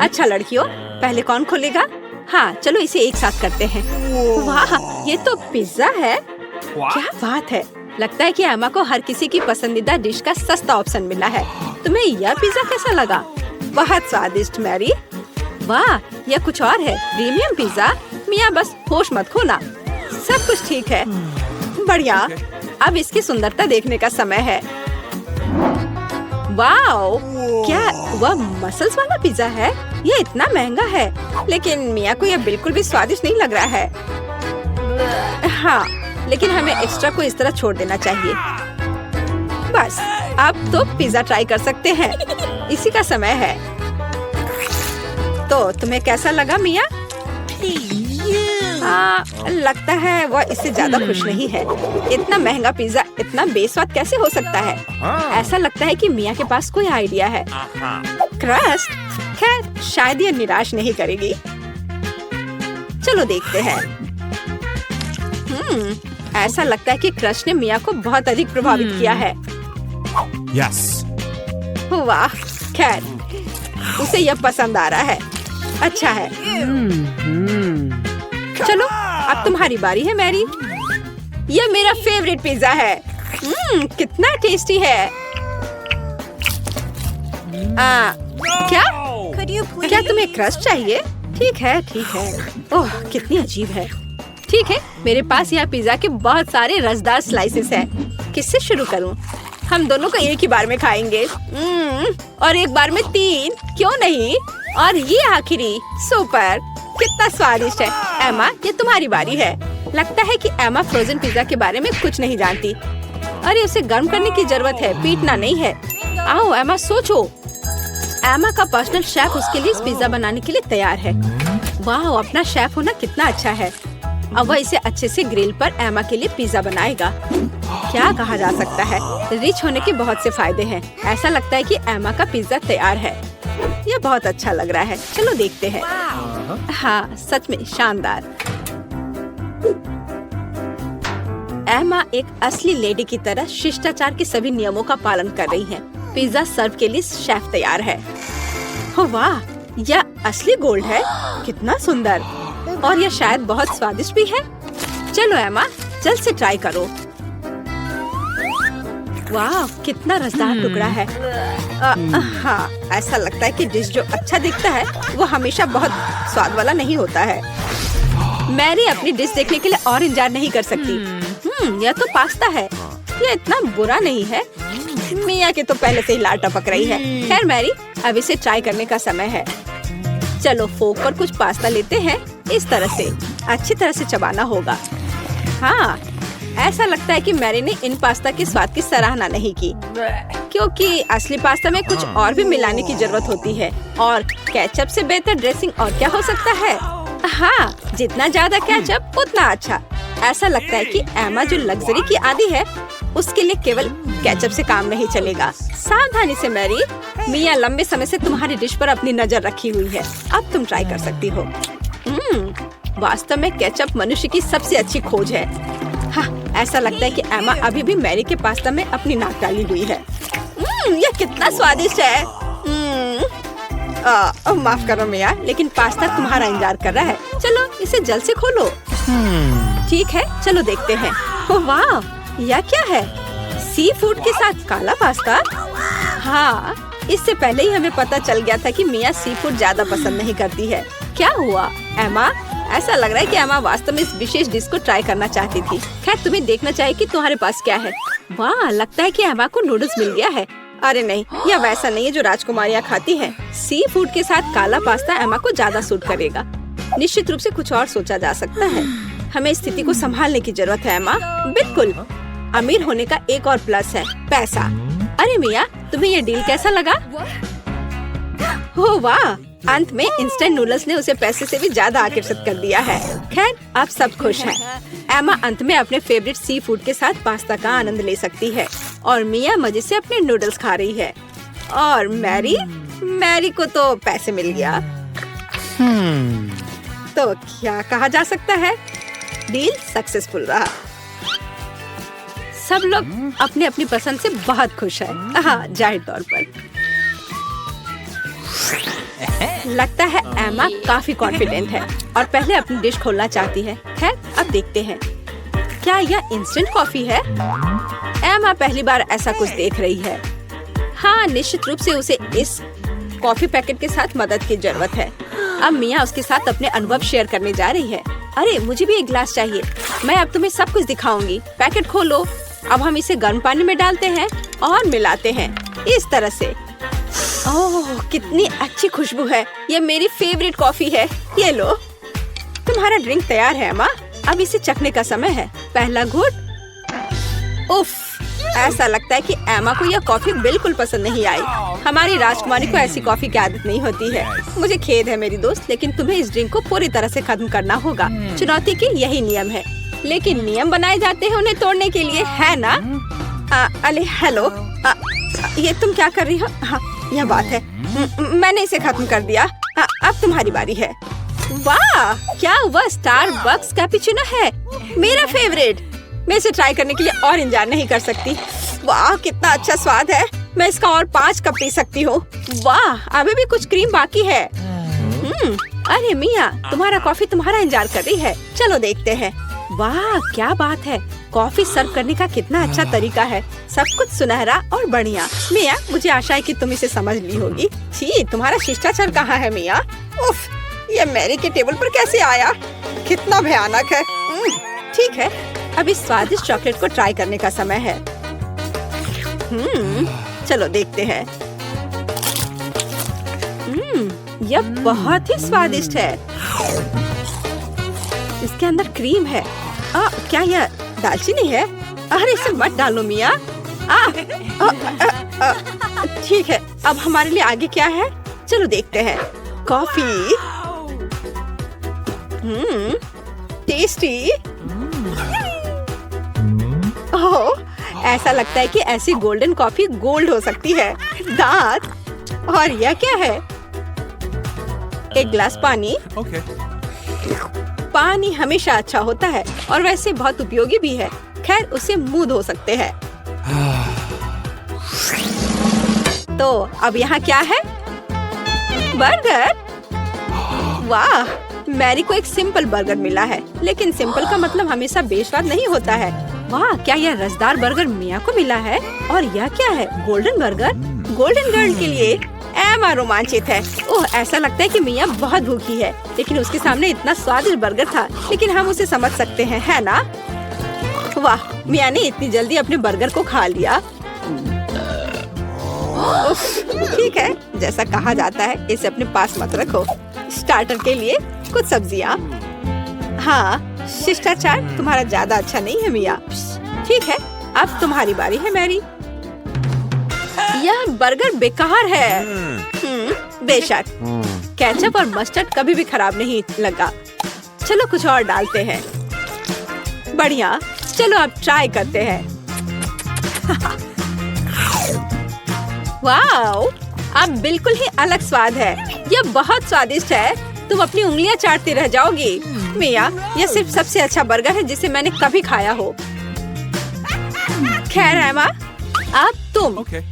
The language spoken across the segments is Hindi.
अच्छा लड़कियों, पहले कौन खोलेगा? हाँ, चलो इसे एक साथ करते हैं। वाह, ये तो पिज्जा है। क्या बात है। लगता है कि एमा को हर किसी की पसंदीदा डिश का सस्ता ऑप्शन मिला है। तुम्हें यह पिज्जा कैसा लगा? बहुत स्वादिष्ट मैरी। वाह, यह कुछ और है, प्रीमियम पिज्जा। मिया बस होश मत खोना, सब कुछ ठीक है। बढ़िया, अब इसकी सुंदरता देखने का समय है। वाओ, क्या वह मसल्स वाला पिज्जा है? यह इतना महंगा है, लेकिन मिया को यह बिल्कुल भी स्वादिष्ट नहीं लग रहा है। हाँ, लेकिन हमें एक्स्ट्रा को इस तरह छोड़ देना चाहिए। बस, अब तो पिज्जा ट्राई कर सकते हैं। इसी का समय है। तो तुम्हें कैसा लगा मिया? लगता है वह इससे ज्यादा खुश नहीं है। इतना महंगा पिज्जा इतना बेस्वाद कैसे हो सकता है? ऐसा लगता है कि मिया के पास कोई आइडिया है। क्रस्ट, खैर शायद ये निराश नहीं करेगी। चलो देखते हैं। ऐसा लगता है कि क्रस्ट ने मिया को बहुत अधिक प्रभावित किया है। Yes. वाह, खैर उसे यह पसंद आ रहा है। अच्छा है। चलो, अब तुम्हारी बारी है मैरी। यह मेरा फेवरेट पिज्जा है। कितना टेस्टी है। क्या तुम्हें क्रस्ट चाहिए? ठीक है, ठीक है। ओह, कितनी अजीब है। ठीक है, मेरे पास यह पिज्जा के बहुत सारे रसदार स्लाइसेस हैं। किससे शुरू करूं? हम दोनों को एक ही बार में खाएंगे। और एक बार में 3, क्यों नहीं? और ये आखिरी, सुपर, कितना स्वादिष्ट है। एमा, ये तुम्हारी बारी है। लगता है कि एमा फ्रोजन पिज्जा के बारे में कुछ नहीं जानती। अरे उसे गर्म करने की जरूरत है, पीटना नहीं है। आओ एमा, सोचो। एमा का पर्सनल शेफ उसके लिए इस पिज्जा बनाने के लिए तैयार है। वाह, अपना शेफ होना कितना अच्छा है। अब वह इसे अच्छे से ग्रिल पर एमा के लिए पिज्जा बनाएगा। क्या कहा जा सकता है, रिच होने के बहुत से फायदे हैं। ऐसा लगता है कि एमा का पिज्जा तैयार है। यह बहुत अच्छा लग रहा है। चलो देखते हैं। हाँ, सच में शानदार। एमा एक असली लेडी की तरह शिष्टाचार के सभी नियमों का पालन कर रही है। पिज्जा सर्व के लिए शेफ तैयार है। हो वाह, यह असली गोल्ड है। कितना सुंदर, और यह शायद बहुत स्वादिष्ट भी है। चलो एमा, जल्द से ट्राई करो। वाह, कितना रसदार टुकड़ा है। हाँ, ऐसा लगता है कि डिश जो अच्छा दिखता है वो हमेशा बहुत स्वाद वाला नहीं होता है। मैरी अपनी डिश देखने के लिए और इंतजार नहीं कर सकती। यह तो पास्ता है। यह इतना बुरा नहीं है। मिया के तो पहले से ही लार टपक रही है। खैर मैरी, अब इसे ट्राई करने का समय है। चलो फोक पर कुछ पास्ता लेते हैं। इस तरह से अच्छी तरह से चबाना होगा। हाँ, ऐसा लगता है कि मैरी ने इन पास्ता के स्वाद की सराहना नहीं की, क्योंकि असली पास्ता में कुछ और भी मिलाने की जरूरत होती है। और केचप से बेहतर ड्रेसिंग और क्या हो सकता है? हाँ, जितना ज्यादा केचप उतना अच्छा। ऐसा लगता है कि एमा जो लग्जरी की आदी है, उसके लिए केवल केचप से काम नहीं चलेगा। सावधानी से मैरी, मिया लंबे समय से तुम्हारी डिश पर अपनी नजर रखी हुई है। अब तुम ट्राई कर सकती हो। वास्तव में केचप मनुष्य की सबसे अच्छी खोज है। हाँ, ऐसा लगता है कि एमा अभी भी मैरी के पास्ता में अपनी नाक डाली हुई है। यह कितना स्वादिष्ट है। माफ करो मिया, लेकिन पास्ता तुम्हारा इंतजार कर रहा है। चलो इसे जल्द से खोलो। ठीक है, चलो देखते हैं। वाह, यह क्या है? सी फूड के साथ काला पास्ता? हाँ, इससे पहले ही हमें पता चल गया था कि मिया सी फूड ज्यादा पसंद नहीं करती है। क्या हुआ एमा? ऐसा लग रहा है कि एमा वास्तव में इस विशेष डिश को ट्राई करना चाहती थी। खैर, तुम्हें देखना चाहिए कि तुम्हारे पास क्या है। वाह, लगता है कि एमा को नूडल्स मिल गया है। अरे नहीं, यह वैसा नहीं है जो राजकुमारियाँ खाती हैं। सी फूड के साथ काला पास्ता एमा को ज्यादा सूट करेगा। निश्चित रूप से कुछ और सोचा जा सकता है। हमें स्थिति को संभालने की जरूरत है एमा। बिल्कुल, अमीर होने का एक और प्लस है, पैसा। अरे मिया, तुम्हें ये डील कैसा लगा? हो वाह, अंत में इंस्टेंट नूडल्स ने उसे पैसे से भी ज्यादा आकर्षित कर दिया है। खैर, अब सब खुश हैं। एमा अंत में अपने फेवरेट सी फूड के साथ पास्ता का आनंद ले सकती है और मिया मजे से अपने नूडल्स खा रही है। और मैरी को तो पैसे मिल गया। तो क्या कहा जा सकता है, डील सक्सेसफुल रहा। सब लोग अपनी अपनी पसंद से बहुत खुश हैं। हाँ, जाहिर तौर पर। लगता है एमा काफी कॉन्फिडेंट है और पहले अपनी डिश खोलना चाहती है। खैर, अब देखते हैं। क्या यह इंस्टेंट कॉफी है? एमा पहली बार ऐसा कुछ देख रही है। हाँ, निश्चित रूप से उसे इस कॉफी पैकेट के साथ मदद की जरूरत है। अब मिया उसके साथ अपने अनुभव शेयर करने जा रही है। अरे, मुझे भी एक गिलास चाहिए। मैं अब तुम्हें सब कुछ दिखाऊंगी। पैकेट खोलो। अब हम इसे गर्म पानी में डालते हैं और मिलाते हैं इस तरह से। ओह, कितनी अच्छी खुशबू है। ये मेरी फेवरेट कॉफी है। ये लो, तुम्हारा ड्रिंक तैयार है अम्मा। अब इसे चखने का समय है। पहला घूंट। उफ, ऐसा लगता है कि एमा को यह कॉफी बिल्कुल पसंद नहीं आई। हमारी राजकुमारी को ऐसी कॉफी की आदत नहीं होती है। मुझे खेद है मेरी दोस्त, लेकिन तुम्हें इस ड्रिंक को पूरी तरह से खत्म करना होगा। चुनौती के यही नियम है, लेकिन नियम बनाए जाते हैं उन्हें तोड़ने के लिए, है ना? अरे हेलो, ये तुम क्या कर रही हो? हाँ, यह बात है। मैंने इसे खत्म कर दिया। अब तुम्हारी बारी है। वाह, क्या वह स्टारबक्स कैपुचिनो है, मेरा फेवरेट। मैं इसे ट्राई करने के लिए और इंतजार नहीं कर सकती। वाह, कितना अच्छा स्वाद है। मैं इसका और 5 कप पी सकती हूँ। वाह, अभी भी कुछ क्रीम बाकी है। अरे मिया, तुम्हारा कॉफी तुम्हारा इंतजार कर रही है। चलो देखते हैं। वाह, क्या बात है। कॉफी सर्व करने का कितना अच्छा तरीका है। सब कुछ सुनहरा और बढ़िया। मिया, मुझे आशा है कि तुम इसे समझ ली होगी। छी, तुम्हारा शिष्टाचार कहाँ है मिया? उफ, ये मैरी के टेबल पर कैसे आया? कितना भयानक है। ठीक है, अब इस स्वादिष्ट चॉकलेट को ट्राई करने का समय है। चलो देखते हैं। यह बहुत ही स्वादिष्ट है। इसके अंदर क्रीम है। क्या यह दालचीनी है? अरे, इसे मत डालो मिया। ठीक है, अब हमारे लिए आगे क्या है? चलो देखते हैं। कॉफी। टेस्टी। ओह, ऐसा लगता है कि ऐसी गोल्डन कॉफी गोल्ड हो सकती है। दांत। और यह क्या है? एक गिलास पानी। Okay. पानी हमेशा अच्छा होता है और वैसे बहुत उपयोगी भी है। खैर, उसे मुंह धो सकते हैं। तो अब यहाँ क्या है? बर्गर। वाह, मैरी को एक सिंपल बर्गर मिला है, लेकिन सिंपल का मतलब हमेशा बेस्वाद नहीं होता है। वाह, क्या यह रसदार बर्गर मिया को मिला है? और यह क्या है? Golden burger. गोल्डन गर्ल के लिए एमा रोमांचित है। ओह, ऐसा लगता है कि मिया बहुत भूखी है, लेकिन उसके सामने इतना स्वादिष्ट बर्गर था। लेकिन हम उसे समझ सकते हैं, है ना? वाह, मिया ने इतनी जल्दी अपने बर्गर को खा लिया। ठीक है, जैसा कहा जाता है, इसे अपने पास मत रखो। स्टार्टर के लिए कुछ सब्जियाँ। हाँ, शिष्टाचार तुम्हारा ज्यादा अच्छा नहीं है मिया। ठीक है, अब तुम्हारी बारी है मैरी। यह बर्गर बेकार है। बेशक, केचप और मस्टर्ड कभी भी खराब नहीं लगा। चलो कुछ और डालते हैं। बढ़िया, चलो अब ट्राई करते हैं। वाओ, अब बिल्कुल ही अलग स्वाद है। यह बहुत स्वादिष्ट है। तुम अपनी उंगलियां चाटती रह जाओगी। मिया, यह सिर्फ सबसे अच्छा बर्गर है जिसे मैंने कभी खाया हो। खैर एमा, अब तुम। Okay.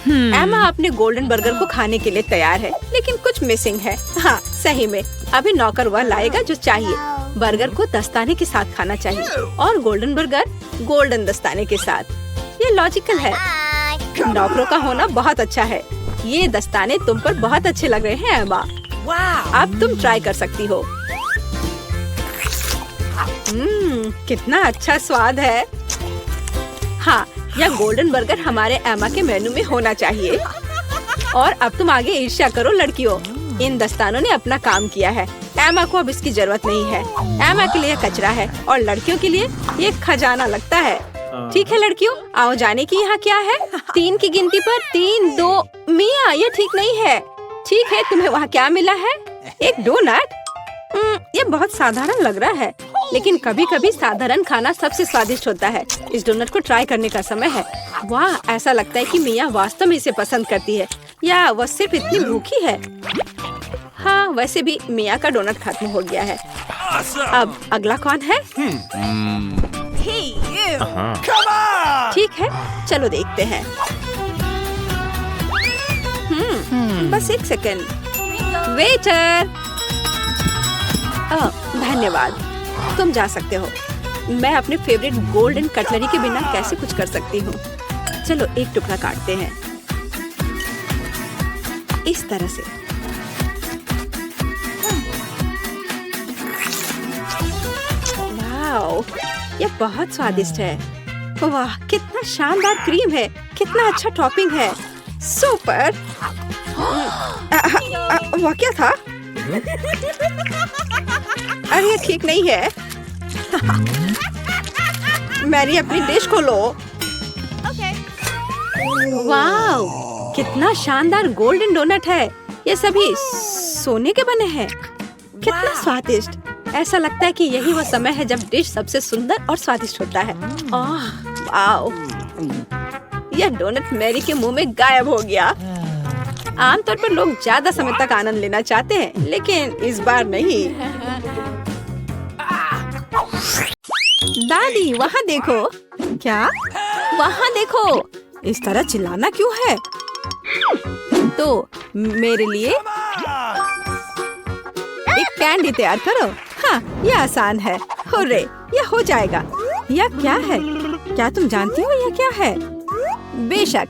एमा अपने गोल्डन बर्गर को खाने के लिए तैयार है, लेकिन कुछ मिसिंग है। हाँ, सही में। अभी नौकर वह लाएगा जो चाहिए। बर्गर को दस्ताने के साथ खाना चाहिए और गोल्डन बर्गर गोल्डन दस्ताने के साथ। ये लॉजिकल है। नौकरों का होना बहुत अच्छा है। ये दस्ताने तुम पर बहुत अच्छे लग रहे हैं एमा। अब तुम ट्राई कर सकती हो। कितना अच्छा स्वाद है। हाँ, यह गोल्डन बर्गर हमारे एमा के मेनू में होना चाहिए। और अब तुम आगे ईर्ष्या करो लड़कियों। इन दस्तानों ने अपना काम किया है। एमा को अब इसकी जरूरत नहीं है। एमा के लिए कचरा है और लड़कियों के लिए ये खजाना लगता है। ठीक है लड़कियों, आओ जाने की यहाँ क्या है? 3 की गिनती पर 3, 2। मिया, ये ठीक नहीं है। ठीक है, तुम्हें वहाँ क्या मिला है? एक डोनट। ये बहुत साधारण लग रहा है, लेकिन कभी कभी साधारण खाना सबसे स्वादिष्ट होता है। इस डोनट को ट्राई करने का समय है। वाह, ऐसा लगता है कि मिया वास्तव में इसे पसंद करती है, या वह सिर्फ इतनी भूखी है। हाँ, वैसे भी मिया का डोनट खत्म हो गया है। अब अगला कौन है? ठीक है, चलो देखते हैं। बस एक सेकंड। वेटर। धन्यवाद, तुम जा सकते हो। मैं अपने फेवरेट गोल्डन कटलरी के बिना कैसे कुछ कर सकती हूँ। चलो एक टुकड़ा काटते हैं इस तरह से। वाओ, यह बहुत स्वादिष्ट है। वाह, कितना शानदार क्रीम है, कितना अच्छा टॉपिंग है। सुपर। वह क्या था? अरे ये ठीक नहीं है। मैरी, अपनी डिश खोलो। वाओ, कितना शानदार गोल्डन डोनट है। ये सभी सोने के बने हैं। कितना स्वादिष्ट। ऐसा लगता है कि यही वो समय है जब डिश सबसे सुंदर और स्वादिष्ट होता है। आह, वाओ, यह डोनट मैरी के मुंह में गायब हो गया। आमतौर पर लोग ज्यादा समय तक आनंद लेना चाहते हैं, लेकिन इस बार नहीं। दादी, वहाँ देखो। क्या? वहाँ देखो। इस तरह चिल्लाना क्यों है? तो मेरे लिए एक कैंडी तैयार करो। हाँ, यह आसान है। हुर्रे, यह हो जाएगा। यह क्या है? क्या तुम जानती हो यह क्या है? बेशक,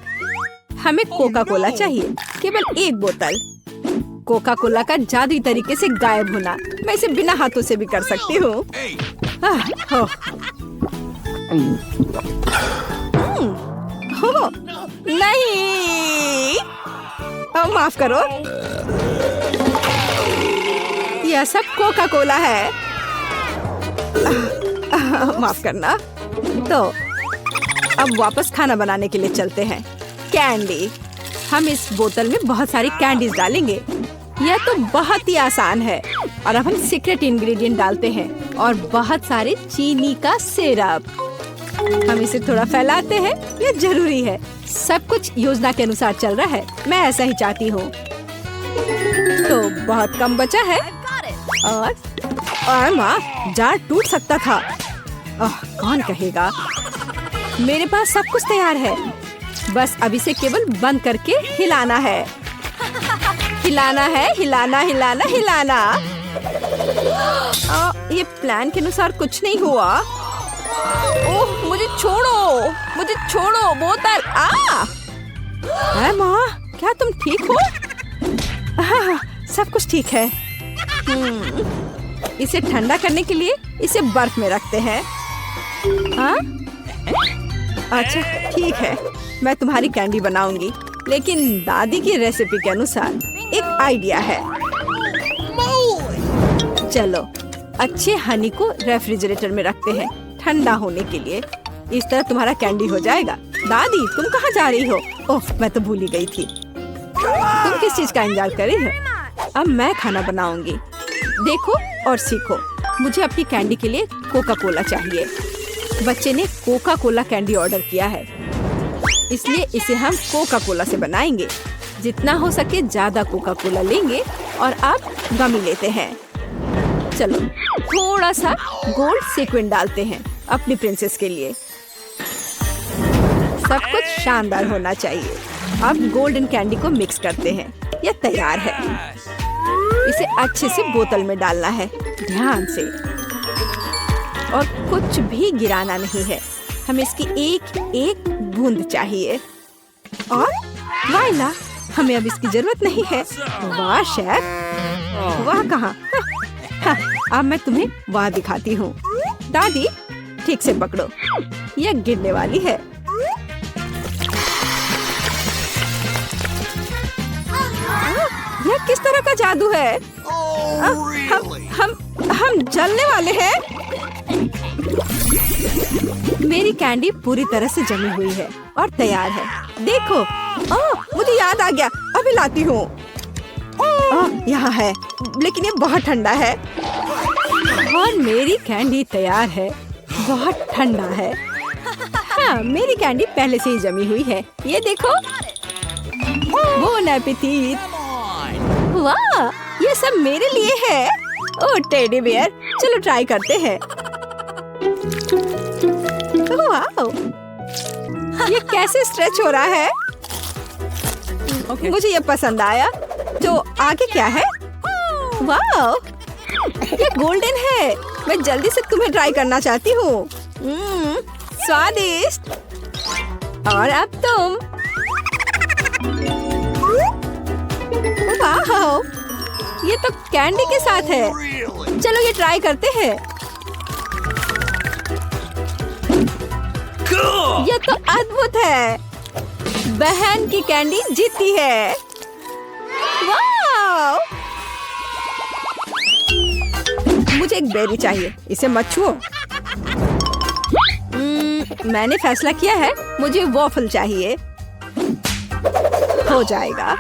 हमें कोका कोला चाहिए। केवल एक बोतल। कोका कोला का जादुई तरीके से गायब होना। मैं इसे बिना हाथों से भी कर सकती हूँ। नहीं, माफ करो। यह सब कोका कोला है। माफ करना। तो अब वापस खाना बनाने के लिए चलते हैं। कैंडी। हम इस बोतल में बहुत सारी कैंडीज डालेंगे। यह तो बहुत ही आसान है। और अब हम सीक्रेट इंग्रेडिएंट डालते हैं और बहुत सारे चीनी का सिरप। हम इसे थोड़ा फैलाते हैं। यह जरूरी है। सब कुछ योजना के अनुसार चल रहा है। मैं ऐसा ही चाहती हूँ। तो बहुत कम बचा है। और माँ, जार टूट सकता था। कौन कहेगा? मेरे पास सब कुछ तैयार है। बस अब इसे केवल बंद करके हिलाना है। हिलाना है, हिलाना हिलाना हिलाना। ये प्लान के अनुसार कुछ नहीं हुआ। ओह, मुझे छोड़ो, मुझे छोड़ो बोतल। माँ, क्या तुम ठीक हो? सब कुछ ठीक है। इसे ठंडा करने के लिए इसे बर्फ में रखते हैं। अच्छा ठीक है, मैं तुम्हारी कैंडी बनाऊंगी, लेकिन दादी की रेसिपी के अनुसार। एक आइडिया है। चलो अच्छे हनी को रेफ्रिजरेटर में रखते हैं ठंडा होने के लिए। इस तरह तुम्हारा कैंडी हो जाएगा। दादी, तुम कहाँ जा रही हो? ओह, मैं तो भूल ही गई थी। तुम किस चीज का इंतजार कर रही हो? अब मैं खाना बनाऊंगी। देखो और सीखो। मुझे अपनी कैंडी के लिए कोका कोला चाहिए। बच्चे ने कोका कोला कैंडी ऑर्डर किया है, इसलिए इसे हम कोका कोला से बनाएंगे। जितना हो सके ज्यादा कोका कोला लेंगे और अब गमी लेते हैं। चलो थोड़ा सा गोल्ड सीक्वेंस डालते हैं अपनी प्रिंसेस के लिए। सब कुछ शानदार होना चाहिए। अब गोल्डन कैंडी को मिक्स करते हैं। यह तैयार है। इसे अच्छे से बोतल में डालना है, ध्यान से, और कुछ भी गिराना नहीं है। हमें इसकी एक एक बूंद चाहिए। और वाइला, हमें अब इसकी जरूरत नहीं है। वाह शेफ, वाह कहाँ? अब मैं तुम्हें वाह दिखाती हूँ। दादी, ठीक से पकड़ो, यह गिरने वाली है। यह किस तरह का जादू है? हम जलने वाले हैं। मेरी कैंडी पूरी तरह से जमी हुई है और तैयार है। देखो, मुझे याद आ गया, अभी लाती हूँ। यहाँ है, लेकिन ये बहुत ठंडा है। और मेरी कैंडी तैयार है। बहुत ठंडा है। हाँ, मेरी कैंडी पहले से ही जमी हुई है। ये देखो। Bone appétit. वाह, ये सब मेरे लिए है। ओह टेडी बियर, चलो ट्राई करते हैं। वाह, ये कैसे स्ट्रेच हो रहा है? मुझे ये पसंद आया। तो आगे क्या है? वाह, ये गोल्डन है। मैं जल्दी से तुम्हें ट्राई करना चाहती हूँ। स्वादिष्ट। और अब तुम। वाह, ये तो कैंडी के साथ है। चलो ये ट्राई करते हैं। ये तो अद्भुत है। बहन की कैंडी जीती है। वाह! मुझे एक बेरी चाहिए, इसे मत छुओ। मैंने फैसला किया है, मुझे वॉफल चाहिए। हो जाएगा।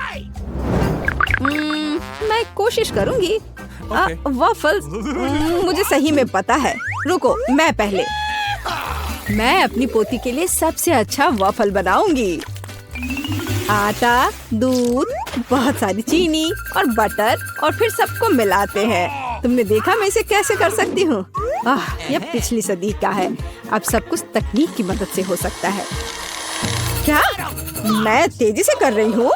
मैं कोशिश करूंगी। वॉफल्स मुझे सही में पता है। रुको, मैं पहले। मैं अपनी पोती के लिए सबसे अच्छा वॉफल बनाऊंगी। आटा, दूध, बहुत सारी चीनी और बटर और फिर सबको मिलाते हैं। तुमने देखा मैं इसे कैसे कर सकती हूँ? यह पिछली सदी का है। अब सब कुछ तकनीक की मदद से हो सकता है। क्या मैं तेजी से कर रही हूँ?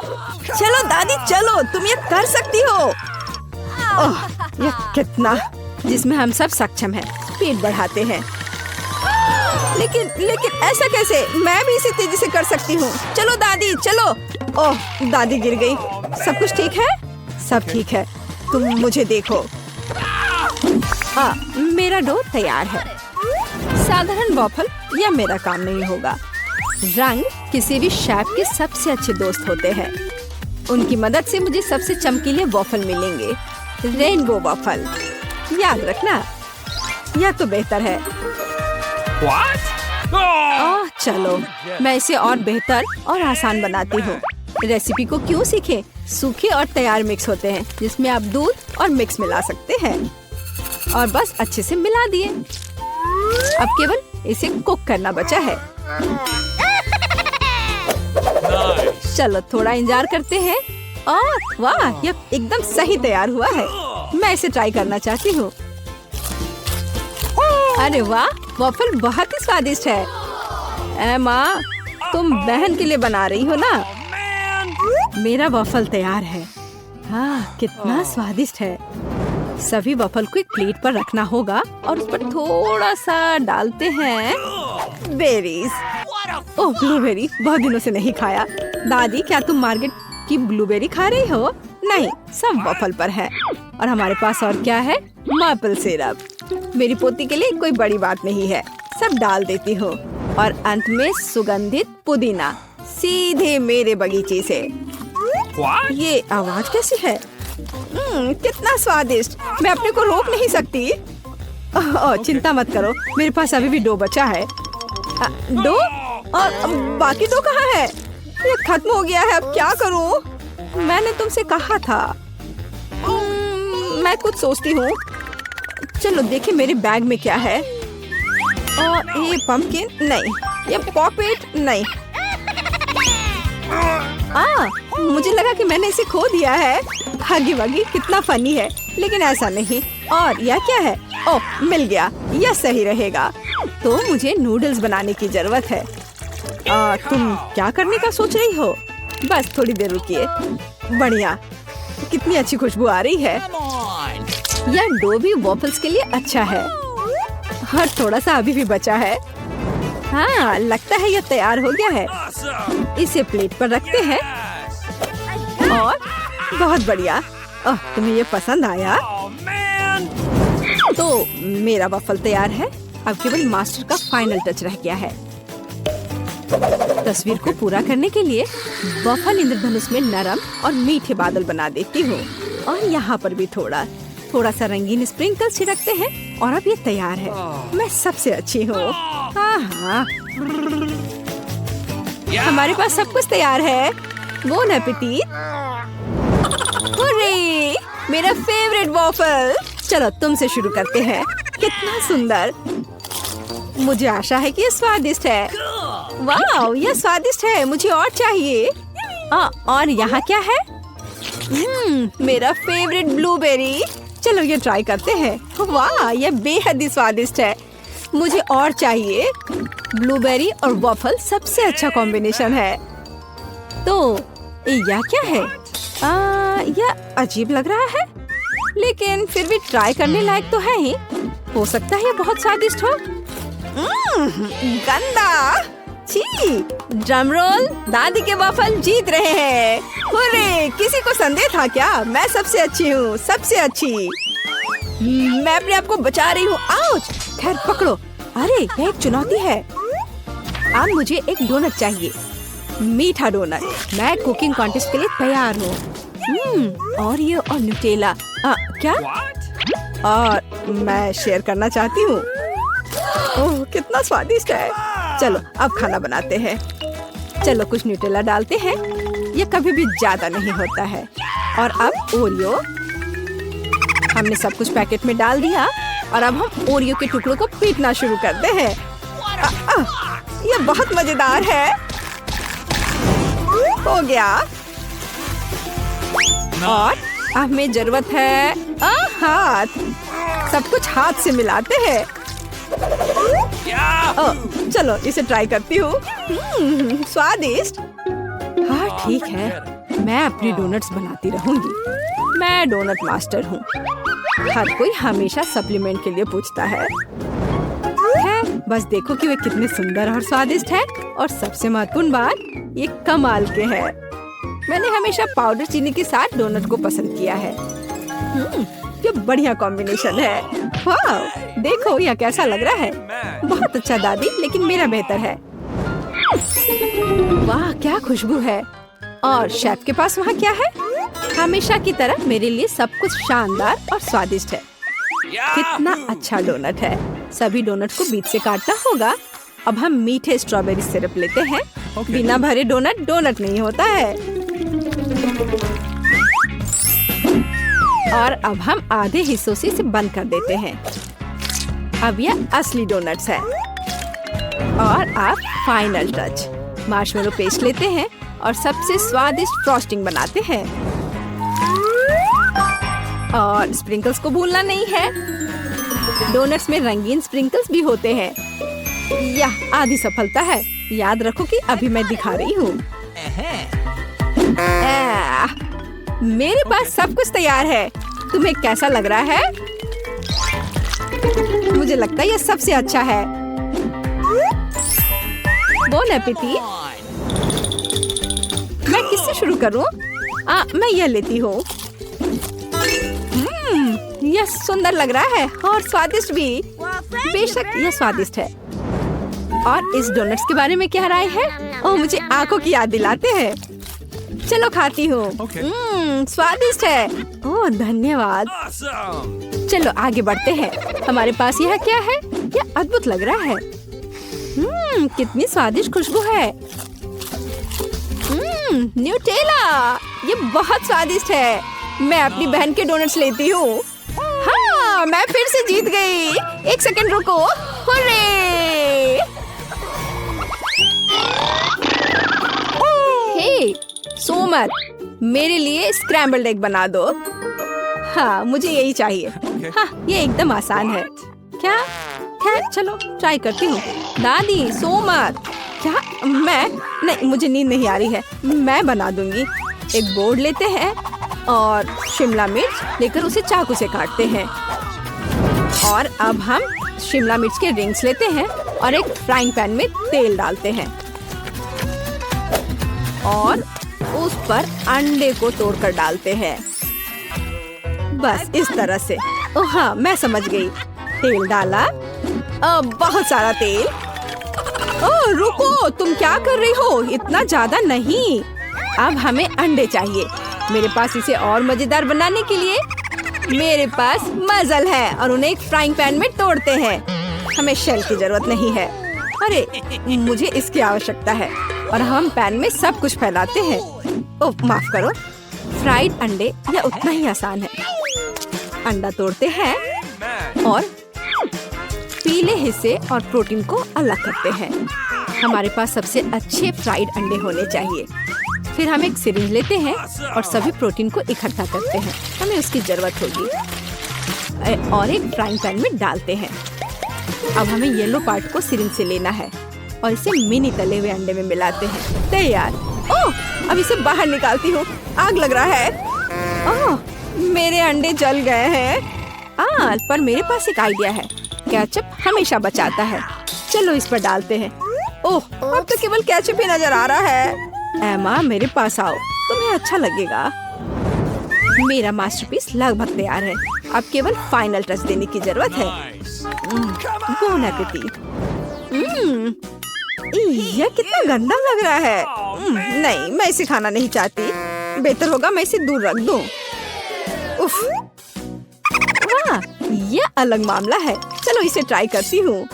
चलो दादी चलो, तुम ये कर सकती हो। यह कितना जिसमें हम सब सक्षम हैं। स्पीड बढ़ाते हैं। लेकिन ऐसा कैसे? मैं भी इसे तेजी से कर सकती हूँ। चलो दादी चलो। ओह, दादी गिर गई। सब कुछ ठीक है? सब ठीक है। तुम मुझे देखो। मेरा डो तैयार है। साधारण वॉफल या मेरा काम नहीं होगा। रंग किसी भी शेफ के सबसे अच्छे दोस्त होते हैं। उनकी मदद से मुझे सबसे चमकीले वॉफल मिलेंगे। Rainbow waffle. याद रखना, यह तो बेहतर है। चलो मैं इसे और बेहतर और आसान बनाती हूँ। रेसिपी को क्यों सीखें? सूखे और तैयार मिक्स होते हैं, जिसमें आप दूध और मिक्स मिला सकते हैं और बस अच्छे से मिला दिए। अब केवल इसे कुक करना बचा है। चलो थोड़ा इंतजार करते हैं। वाह, यह एकदम सही तैयार हुआ है। मैं इसे ट्राई करना चाहती हूँ। अरे वाह, वॉफल बहुत ही स्वादिष्ट है। माँ, तुम बहन के लिए बना रही हो ना? मेरा वॉफल तैयार है। कितना स्वादिष्ट है। सभी वॉफल को एक प्लेट पर रखना होगा और उस पर थोड़ा सा डालते हैं बेरीज। ओह, ब्लूबेरी बहुत दिनों से नहीं खाया। दादी, क्या तुम मार्केट की ब्लूबेरी खा रही हो? नहीं, सब वॉफल पर है। और हमारे पास और क्या है? Maple syrup. मेरी पोती के लिए कोई बड़ी बात नहीं है, सब डाल देती हूँ। और अंत में सुगंधित पुदीना सीधे मेरे बगीचे से। ये आवाज कैसी है? कितना स्वादिष्ट। मैं अपने को रोक नहीं सकती। चिंता मत करो, मेरे पास अभी भी डो बचा है। डो? और बाकी डो कहाँ है? ये खत्म हो गया है। अब क्या करूँ? मैंने तुमसे कहा था। मैं कुछ सोचती हूँ। चलो देखिए मेरे बैग में क्या है। और ये पंपकिन नहीं, ये पॉकेट नहीं। मुझे लगा कि मैंने इसे खो दिया है। हगी वगी कितना फनी है, लेकिन ऐसा नहीं। और यह क्या है? ओह, मिल गया। यह सही रहेगा। तो मुझे नूडल्स बनाने की जरूरत है। तुम क्या करने का सोच रही हो? बस थोड़ी देर रुकिए। बढ़िया, कितनी अच्छी खुशबू आ रही है। यह डो भी वॉफल्स के लिए अच्छा है। और थोड़ा सा अभी भी बचा है। लगता है यह तैयार हो गया है। इसे प्लेट पर रखते हैं। और बहुत बढ़िया। तुम्हें ये पसंद आया? तो मेरा वॉफल तैयार है। अब केवल मास्टर का फाइनल टच रह गया है। तस्वीर को पूरा करने के लिए वॉफल इंद्रधनुष में नरम और मीठे बादल बना देती हूँ। और यहाँ पर भी थोड़ा सा रंगीन स्प्रिंकल छिड़कते हैं। और अब ये तैयार है। मैं सबसे अच्छी हूँ। हमारे पास सब कुछ तैयार है। Bone appétit. हुर्रे, मेरा फेवरेट वॉफल। चलो तुमसे शुरू करते हैं। कितना सुंदर। मुझे आशा है कि ये स्वादिष्ट है। वाह, यह स्वादिष्ट है। मुझे और चाहिए। और यहाँ क्या है? मेरा फेवरेट ब्लूबेरी। चलो ये ट्राई करते हैं। वाह, यह बेहद ही स्वादिष्ट है। मुझे और चाहिए। ब्लूबेरी और वॉफल सबसे अच्छा कॉम्बिनेशन है। तो यह क्या है? यह अजीब लग रहा है, लेकिन फिर भी ट्राई करने लायक तो है ही। हो सकता है ये बहुत स्वादिष्ट हो। गंदा। छी। ड्रम रोल, दादी के वॉफल जीत रहे हैं। हुर्रे, किसी को संदेह था क्या? मैं सबसे अच्छी हूँ, सबसे अच्छी। मैं अपने आप को बचा रही हूँ। आउच! खैर पकड़ो। अरे यह एक चुनौती है। अब मुझे एक डोनट चाहिए, मीठा डोनट। मैं कुकिंग कॉन्टेस्ट के लिए तैयार हूँ। ओरियो और न्यूटेला। क्या? और मैं शेयर करना चाहती हूँ। ओह कितना स्वादिष्ट है। चलो अब खाना बनाते हैं। चलो कुछ न्यूटेला डालते हैं, ये कभी भी ज्यादा नहीं होता है। और अब ओरियो, हमने सब कुछ पैकेट में डाल दिया और अब हम ओरियो के टुकड़ों को पीटना शुरू करते हैं। ये बहुत मजेदार है। हो गया। और अब हमें जरूरत है हाथ। सब कुछ हाथ से मिलाते हैं। चलो इसे ट्राई करती हूँ। स्वादिष्ट। हाँ ठीक है, मैं अपनी डोनट्स बनाती रहूंगी। मैं डोनट मास्टर हूँ। हर कोई हमेशा सप्लीमेंट के लिए पूछता है। बस देखो कि वे कितने सुंदर और स्वादिष्ट है। और सबसे महत्वपूर्ण बात, ये कमाल के हैं। मैंने हमेशा पाउडर चीनी के साथ डोनट को पसंद किया है। ये बढ़िया कॉम्बिनेशन है। वाह, देखो यह कैसा लग रहा है। बहुत अच्छा दादी, लेकिन मेरा बेहतर है। वाह क्या खुशबू है। और शेफ के पास वहाँ क्या है? हमेशा की तरह मेरे लिए सब कुछ शानदार और स्वादिष्ट है। कितना अच्छा डोनट है। सभी डोनट को बीच से काटना होगा। अब हम मीठे स्ट्रॉबेरी सिरप लेते हैं। बिना भरे डोनट डोनट नहीं होता है। और अब हम आधे हिस्सों से इसे बंद कर देते हैं। अब यह असली डोनट्स है। और अब फाइनल टच, मार्शमेलो पेस्ट लेते हैं और सबसे स्वादिष्ट फ्रॉस्टिंग बनाते हैं। और स्प्रिंकल्स को भूलना नहीं है। डोनट्स में रंगीन स्प्रिंकल्स भी होते हैं। यह आधी सफलता है। याद रखो कि अभी मैं दिखा रही हूँ। मेरे पास सब कुछ तैयार है। तुम्हें कैसा लग रहा है? मुझे लगता है यह सबसे अच्छा है। बोन एपेटी। मैं किससे शुरू करूं? मैं यह लेती हूँ। यह सुंदर लग रहा है और स्वादिष्ट भी। बेशक यह स्वादिष्ट है। और इस डोनट्स के बारे में क्या राय है? ओह मुझे आंखों की याद दिलाते हैं। चलो खाती हूँ। स्वादिष्ट है। ओह धन्यवाद। चलो आगे बढ़ते हैं। हमारे पास यह क्या है? यह अद्भुत लग रहा है। कितनी स्वादिष्ट खुशबू है। न्यूटेला, ये बहुत स्वादिष्ट है। मैं अपनी बहन के डोनट्स लेती हूँ। हाँ, मैं फिर से जीत गई। एक सेकंड रुको। हुर्रे! हे, सोमर, मेरे लिए स्क्रैम्बल्ड एग बना दो। हाँ, मुझे यही चाहिए। हाँ, ये एकदम आसान है। क्या? खैर, चलो ट्राई करती हूँ। दादी, सोमर, क्या? मैं? नहीं, मुझे नींद नहीं आ रही है। मैं बना दूंगी। एक बोर्ड लेते हैं और शिमला मिर्च लेकर उसे चाकू से काटते हैं। और अब हम शिमला मिर्च के रिंग्स लेते हैं और एक फ्राइंग पैन में तेल डालते हैं और उस पर अंडे को तोड़कर डालते हैं। बस इस तरह से। ओह हाँ, मैं समझ गई। तेल डाला, बहुत सारा तेल। ओह रुको, तुम क्या कर रही हो? इतना ज्यादा नहीं। अब हमें अंडे चाहिए। मेरे पास इसे और मजेदार बनाने के लिए मेरे पास मजल है और उन्हें एक फ्राइंग पैन में तोड़ते हैं। हमें शेल की जरूरत नहीं है। अरे मुझे इसकी आवश्यकता है। और हम पैन में सब कुछ फैलाते हैं। ओह माफ करो। फ्राइड अंडे यह उतना ही आसान है। अंडा तोड़ते हैं और पीले हिस्से और प्रोटीन को अलग करते हैं। हमारे पास सबसे अच्छे फ्राइड अंडे होने चाहिए। फिर हम एक सिरिंज लेते हैं और सभी प्रोटीन को इकट्ठा करते हैं। हमें उसकी जरूरत होगी और एक फ्राइंग पैन में डालते हैं। अब हमें येलो पार्ट को सिरिंज से लेना है और इसे मिनी तले हुए अंडे में मिलाते हैं। तैयार। ओह, अब इसे बाहर निकालती हूँ। आग लग रहा है। ओह, मेरे अंडे जल गए हैं। पर मेरे पास एक आइडिया है। केचप हमेशा बचाता है। चलो इस पर डालते हैं। ओह, अब तो केवल केचप ही नजर आ रहा है। एमा, मेरे पास आओ, तुम्हें अच्छा लगेगा। मेरा मास्टरपीस लगभग तैयार है। अब केवल फाइनल टच देने की जरूरत है। Bone appétit. यह कितना गंदा लग रहा है। नहीं, मैं इसे खाना नहीं चाहती। बेहतर होगा मैं इसे दूर रख दूं। उफ, वाह, यह अलग मामला है। चलो इसे ट्राई करती हूँ।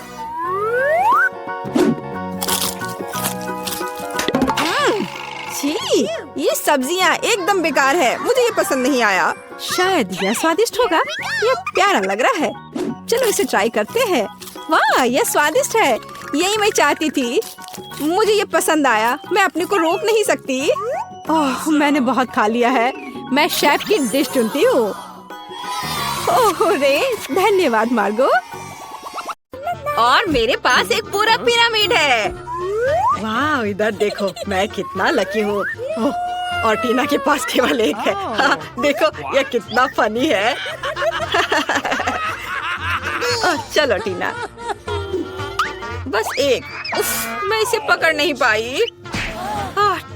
छी, ये सब्जियाँ एकदम बेकार है। मुझे ये पसंद नहीं आया। शायद यह स्वादिष्ट होगा। यह प्यारा लग रहा है। चलो इसे ट्राई करते हैं। वाह, यह स्वादिष्ट है। यही मैं चाहती थी। मुझे ये पसंद आया। मैं अपने को रोक नहीं सकती। ओह, मैंने बहुत खा लिया है। मैं शेफ की डिश चुनती हूँ। ओह रे, धन्यवाद मार्गो। और मेरे पास एक पूरा पिरामिड है। वाह, इधर देखो, मैं कितना लकी हूँ। और टीना के पास केवल एक है। हाँ, देखो यह कितना फनी है। चलो टीना, बस एक। उफ, मैं इसे पकड़ नहीं पाई।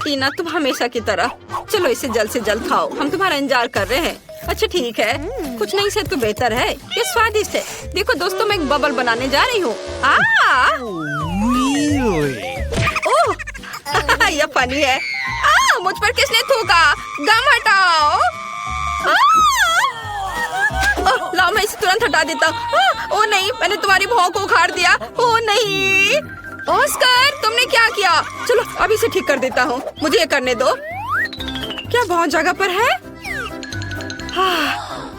टीना, तुम हमेशा की तरह। चलो इसे जल्द से जल्द खाओ। हम तुम्हारा इंतजार कर रहे हैं। अच्छा ठीक है, कुछ नहीं से तो बेहतर है। ये स्वादिष्ट है। देखो दोस्तों, मैं एक बबल बनाने जा रही हूँ। ओह, यह फनी है। मुझ पर किसने थूका? गम हटाओ। लाओ, मैं इसे तुरंत हटा देता हूँ। ओह नहीं, मैंने तुम्हारी भौं को उखाड़ दिया। ओह नहीं, ऑस्कर, तुमने क्या किया? चलो अभी इसे ठीक कर देता हूँ। मुझे ये करने दो। क्या बहुत जगह पर है?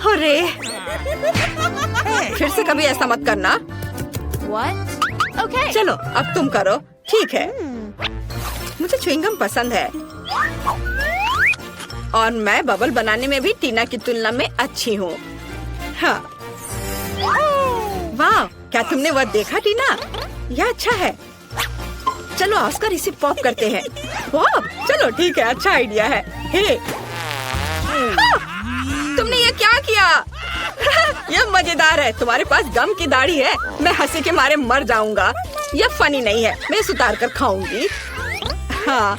अरे, फिर से कभी ऐसा मत करना। Okay. चलो अब तुम करो। ठीक है, मुझे च्युइंगम पसंद है। और मैं बबल बनाने में भी टीना की तुलना में अच्छी हूँ। हाँ, वाह, क्या तुमने वह देखा टीना? यह अच्छा है। चलो ऑस्कर, इसे पॉप करते हैं। पॉप? चलो ठीक है, अच्छा आइडिया है। हे, तुमने ये क्या किया? यह मजेदार है। तुम्हारे पास गम की दाढ़ी है। मैं हंसी के मारे मर जाऊंगा। यह फनी नहीं है। मैं इसे उतार कर खाऊंगी। हाँ,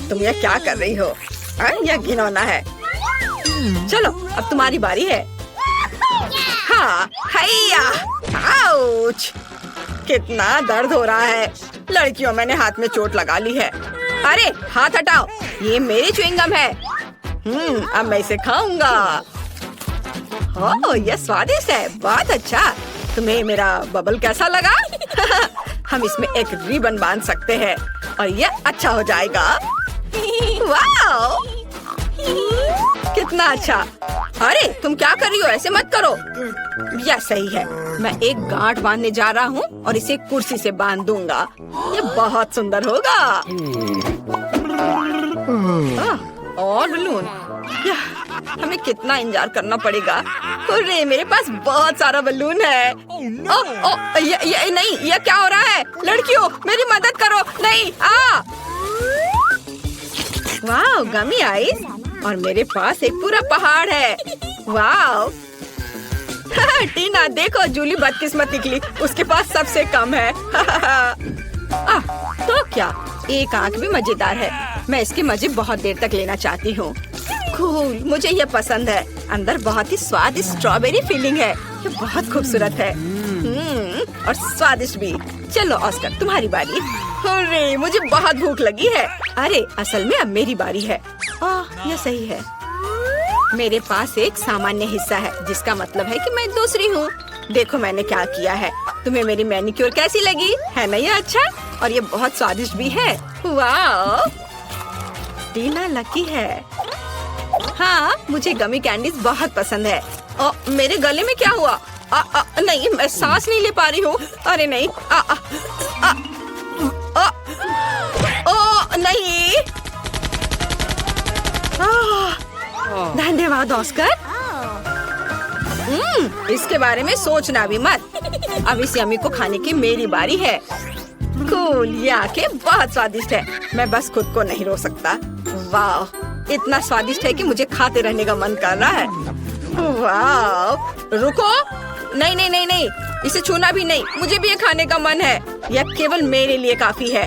तुम ये क्या कर रही हो? यह घिनौना है। चलो अब तुम्हारी बारी है। हाँ, हैया, आउच, कितना दर्द हो रहा है। लड़कियों, मैंने हाथ में चोट लगा ली है। अरे हाथ हटाओ, ये मेरी च्युइंगम है। अब मैं इसे खाऊंगा। ओह, यह स्वादिष्ट है। बहुत अच्छा। तुम्हें मेरा बबल कैसा लगा? हम इसमें एक रिबन बांध सकते हैं और यह अच्छा हो जाएगा। वाह, कितना अच्छा। अरे तुम क्या कर रही हो? ऐसे मत करो। यह सही है। मैं एक गांठ बांधने जा रहा हूँ और इसे कुर्सी से बांध दूंगा। यह बहुत सुंदर होगा। और बलून, हमें कितना इंतजार करना पड़ेगा। अरे मेरे पास बहुत सारा बलून है। ये नहीं, ये क्या हो रहा है? लड़कियों, मेरी मदद करो। नहीं, वाह, गमी आइस। और मेरे पास एक पूरा पहाड़ है। वाह। टीना देखो, जूली बदकिस्मत निकली। उसके पास सबसे कम है। तो क्या, एक आंख भी मजेदार है। मैं इसके मजे बहुत देर तक लेना चाहती हूँ। कूल, मुझे ये पसंद है। अंदर बहुत ही स्वादिष्ट स्ट्रॉबेरी फीलिंग है। ये बहुत खूबसूरत है। और स्वादिष्ट भी। चलो ऑस्कर, तुम्हारी बारी। अरे मुझे बहुत भूख लगी है। अरे असल में अब मेरी बारी है। यह सही है। मेरे पास एक सामान्य हिस्सा है, जिसका मतलब है कि मैं दूसरी हूँ। देखो मैंने क्या किया है। तुम्हें मेरी मैनिक्योर कैसी लगी? है ना ये अच्छा? और ये बहुत स्वादिष्ट भी है। वाह, टीना लकी है। हाँ, मुझे गमी कैंडीज बहुत पसंद है। मेरे गले में क्या हुआ? नहीं, मैं सांस नहीं ले पा रही हूँ। अरे नहीं, नहीं। धन्यवाद ऑस्कर। इसके बारे में सोचना भी मत। अब इस यम्मी को खाने की मेरी बारी है। कूल, ये आके बहुत स्वादिष्ट है। मैं बस खुद को नहीं रोक सकता। वाह, इतना स्वादिष्ट है कि मुझे खाते रहने का मन कर रहा है। वाह, रुको, नहीं नहीं नहीं नहीं, इसे छूना भी नहीं, मुझे भी ये खाने का मन है। यह केवल मेरे लिए काफी है।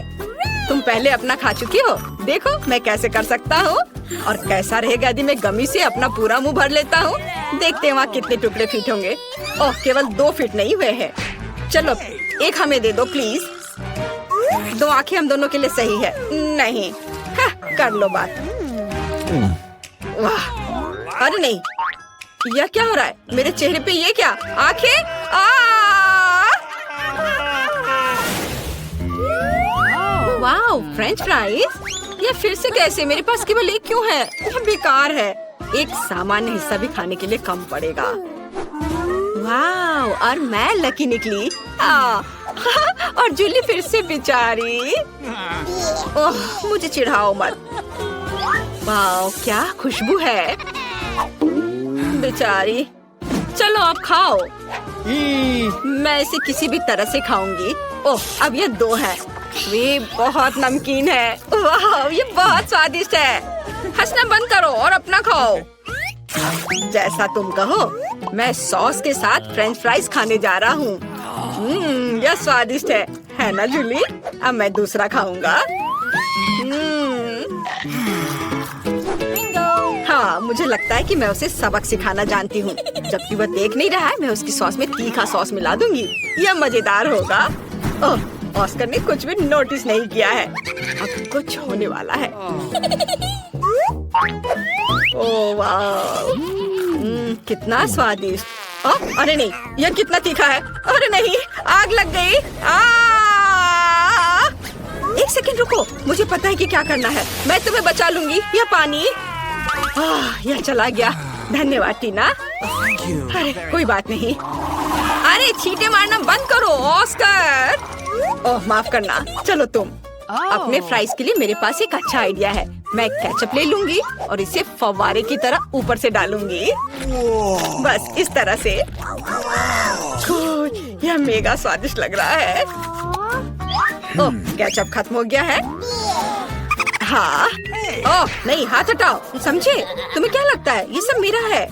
तुम पहले अपना खा चुकी हो, देखो मैं कैसे कर सकता हूँ। और कैसा रहेगा यदि मैं गमी से अपना पूरा मुंह भर लेता हूँ। देखते हैं वहाँ कितने टुकड़े फिट होंगे। ओह, केवल 2 फिट नहीं हुए हैं। चलो एक हमें दे दो प्लीज। 2 आंखें हम दोनों के लिए सही है। नहीं, कर लो बात। वाह, अरे नहीं, यह क्या हो रहा है मेरे चेहरे पे? ये क्या आंखें? वाह, फ्रेंच फ्राइज। ये फिर से कैसे? मेरे पास केवल एक क्यों है? यह बेकार है। एक सामान्य हिस्सा भी खाने के लिए कम पड़ेगा। वाह, और मैं लकी निकली। और जूली फिर से बेचारी। ओह, मुझे चिढ़ाओ मत। वाह, क्या खुशबू है। बेचारी, चलो आप खाओ। मैं इसे किसी भी तरह से खाऊंगी। ओह, अब ये 2 है। वे बहुत नमकीन है। वाह, ये बहुत स्वादिष्ट है। हंसना बंद करो और अपना खाओ। जैसा तुम कहो। मैं सॉस के साथ फ्रेंच फ्राइज खाने जा रहा हूँ। यह स्वादिष्ट है ना जूली? अब मैं दूसरा खाऊंगा। हाँ, मुझे लगता है कि मैं उसे सबक सिखाना जानती हूँ। जबकि वह देख नहीं रहा है, मैं उसकी सॉस में तीखा सॉस मिला दूंगी। यह मजेदार होगा। ओह, ऑस्कर ने कुछ भी नोटिस नहीं किया है। अब कुछ होने वाला है। ओह वाह, कितना स्वादिष्ट। अरे नहीं, यह कितना तीखा है। अरे नहीं, आग लग गई। एक सेकंड रुको, मुझे पता है कि क्या करना है। मैं तुम्हें बचा लूंगी। यह पानी। यह चला गया। धन्यवाद टीना। अरे कोई बात नहीं। अरे छींटे मारना बंद करो ऑस्कर। ओह, माफ करना। चलो तुम। अपने फ्राइज के लिए मेरे पास एक अच्छा आइडिया है। मैं केचप ले लूंगी और इसे फव्वारे की तरह ऊपर से डालूंगी। बस इस तरह से। यह मेगा स्वादिष्ट लग रहा है। ओह, केचप खत्म हो गया है। हाँ। ओह नहीं, हाथ हटाओ। समझे? तुम्हें क्या लगता है ये सब मेरा है?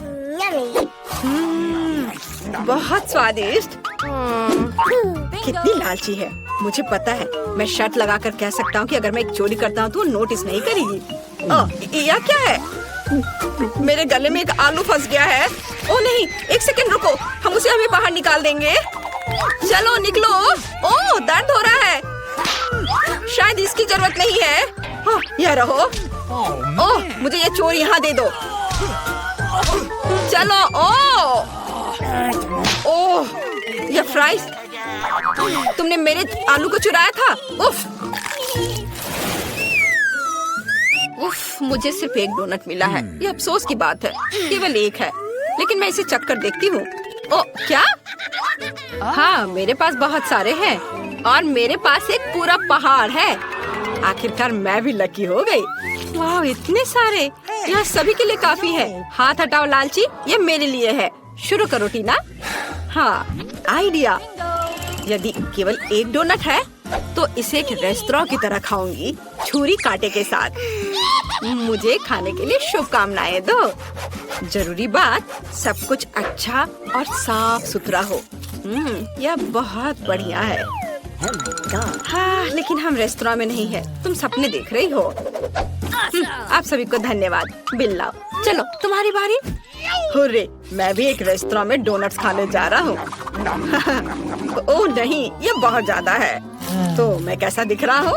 बहुत स्वादिष्ट। कितनी लालची है। मुझे पता है, मैं शर्त लगाकर कह सकता हूँ कि अगर मैं एक चोरी करता हूँ तो वो नोटिस नहीं करेगी। ओह, यह क्या है? मेरे गले में एक आलू फंस गया है। ओह नहीं, एक सेकंड रुको, हम उसे अभी बाहर निकाल देंगे। चलो निकलो। ओह, दर्द हो रहा है। शायद इसकी जरूरत नहीं है। हाँ, यह रहो। ओह, मुझे ये चोर यहाँ दे दो। चलो। ओह, यह फ्राइज। तुमने मेरे आलू को चुराया था। उफ, मुझे सिर्फ एक डोनट मिला है। ये अफसोस की बात है। केवल एक है, लेकिन मैं इसे चख कर देखती हूँ। ओह, क्या? हाँ, मेरे पास बहुत सारे हैं और मेरे पास एक पूरा पहाड़ है। आखिरकार मैं भी लकी हो गई। वाह, इतने सारे। यह सभी के लिए काफी है। हाथ हटाओ लालची, ये मेरे लिए है। शुरू करो टीना। हाँ, आइडिया। यदि केवल एक डोनट है तो इसे एक रेस्तरां की तरह खाऊंगी, छुरी कांटे के साथ। मुझे खाने के लिए शुभकामनाएं दो। जरूरी बात, सब कुछ अच्छा और साफ सुथरा हो। यह बहुत बढ़िया है। हाँ, लेकिन हम रेस्तरां में नहीं है। तुम सपने देख रही हो। आप सभी को धन्यवाद। बिल लाओ। चलो तुम्हारी बारी। हुर्रे, मैं भी एक रेस्तरां में डोनट्स खाने जा रहा हूँ। ओह नहीं, ये बहुत ज्यादा है। तो मैं कैसा दिख रहा हूँ?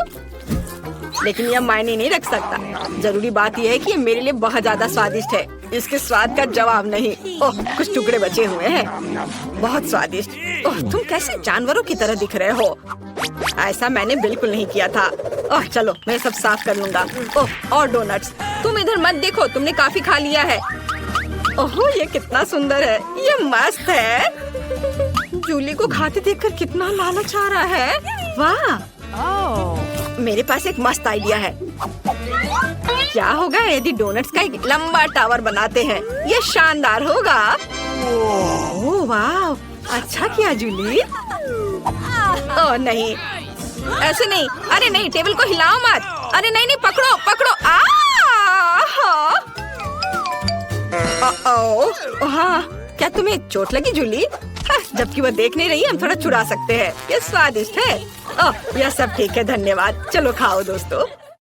लेकिन यह मायने नहीं रख सकता। जरूरी बात यह है कि ये मेरे लिए बहुत ज्यादा स्वादिष्ट है। इसके स्वाद का जवाब नहीं। ओह, कुछ टुकड़े बचे हुए हैं। बहुत स्वादिष्ट। ओह, तुम कैसे जानवरों की तरह दिख रहे हो? ऐसा मैंने बिल्कुल नहीं किया था। ओह, चलो मैं सब साफ कर लूंगा। ओह, और डोनट्स। तुम इधर मत देखो, तुमने काफी खा लिया है। ओह, ये कितना सुंदर है। ये मस्त है। जूली को खाते देखकर कितना लालच आ रहा है। वाह, मेरे पास एक मस्त आइडिया है। क्या होगा यदि डोनट्स का एक लंबा टावर बनाते हैं? ये शानदार होगा। ओह वाह, अच्छा किया जूली। ओह नहीं, ऐसे नहीं। अरे नहीं, टेबल को हिलाओ मत। अरे नहीं नहीं, पकड़ो पकड़ो। हाँ, क्या तुम्हें चोट लगी जूली? जबकि वो देख नहीं रही, हम थोड़ा चुरा सकते हैं। ये स्वादिष्ट है। ओह, यह सब ठीक है, धन्यवाद। चलो खाओ दोस्तों।